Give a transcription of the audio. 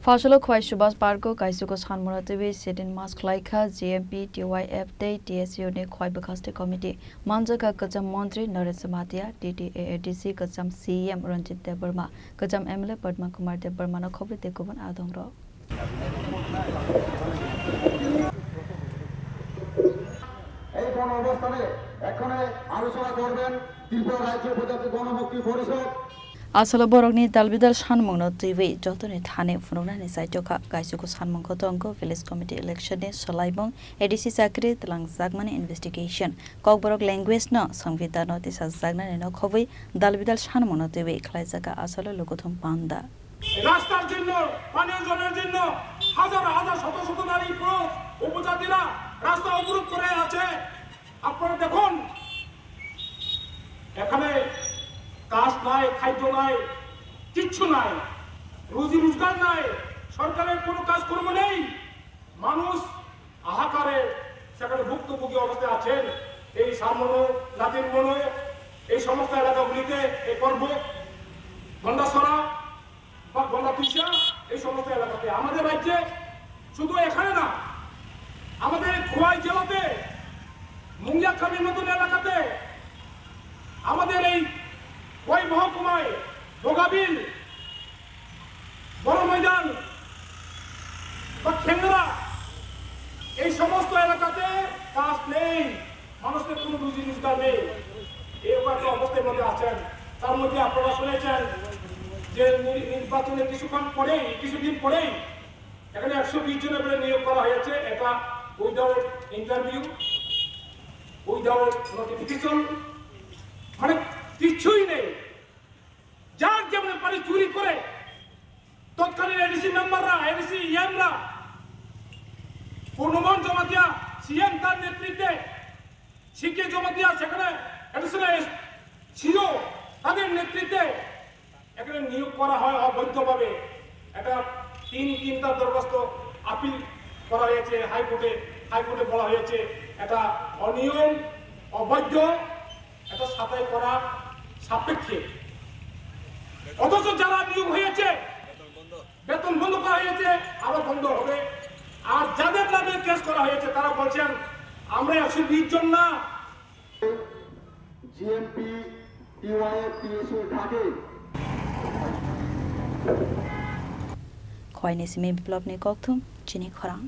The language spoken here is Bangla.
Fasalo Khwai Subhas Parko Kaisuko Sanmura TV Sidin Mas Khlaika GMP TYF Day TSU ne Khwai Bakaste Committee Manjaka Kacham Mantri Naresh Samatia TTAADC Kacham CM Ranjit Debarma Kacham MLA Padma Kumar Debarma na Khobri Tekoban Adongro এই কোন অবস্থানে এখনে আলোচনা করবেন ত্রিপুরা রাজ্য প্রজাতি গণমুক্তি পরিষদ Asala borokni dalbidal sanmungno tui jotoni thane phununani saitoka kaisuko sanmungko tongko village committee election ne solaibong ADC sakri tlang jagmani investigation kokborok language no সংবিধান no tisa jagnani no khobui dalbidal sanmungno tui khlaijaka asala lokothum panda রাস্তার জন্য পানীয় জলের জন্য হাজার হাজার শত শত নারী পুরুষ উপজাতিরা রাস্তা অবরোধ করে আছে আপনারা দেখুন এখানে কাজ নাই খাদ্য নাই কিচ্ছু নাই রুজি রোজগার নাই সরকারের কোনো কাজকর্ম নেই মানুষ হাহাকারে সেখানে ভুক্তভোগী অবস্থায় আছেন এই সামনো লাতিন মনো এই সমস্ত এলাকাগুলিতে এই পর্ব গন্ডাছড়া বা গন্ডাতুষা এই সমস্ত এলাকাতে আমাদের রাজ্যে শুধু এখানে না আমাদের খোয়াই জেলাতে মুঙ্গিয়াখালীর মতন এলাকাতে আমাদের এই ওই মহকুমায় বোগাবিল বড় ময়দান বা খেংরা এই সমস্ত এলাকাতে কাজ নেই মানুষের কোনো রুজি রোজগার নেই এরকম একটা অবস্থার মধ্যে আছেন তার মধ্যে আপনারা শুনেছেন যে নির্বাচনের কিছুদিন পরেই এখানে 120 জনের উপরে নিয়োগ করা হয়েছে এটা উইদাউট ইন্টারভিউ উইদাউট নোটিফিকেশন মানে কিছুই নেই যার যেমন পারে চুরি করে তৎকালীন এডিসি মেম্বাররা এডিসি ইএমরা পূর্ণমান জমাতিয়া সিএম তার নেতৃত্বে শিখে জমাতিয়া সেখানে এডিশনাল ছিল তাদের নেতৃত্বে এখানে নিয়োগ করা হয় অবৈধভাবে এটা তিনটা দরখাস্ত আপিল করা হয়েছে হাইকোর্টে বলা হয়েছে এটা অনিয়ম অবৈধ এটা সাফাই করা সাপেক্ষে অথচ যারা নিয়োগ হয়েছে বেতন বন্ধ করা হয়েছে আবার বন্ধ হবে আর যাদের নামে কেস করা হয়েছে তারা বলছেন আমরা 120 জন না জিএমপি টিওয়াইএফ টিএসইউ ঢাকে Khwai ni simi biplop ni kokthum chini khorang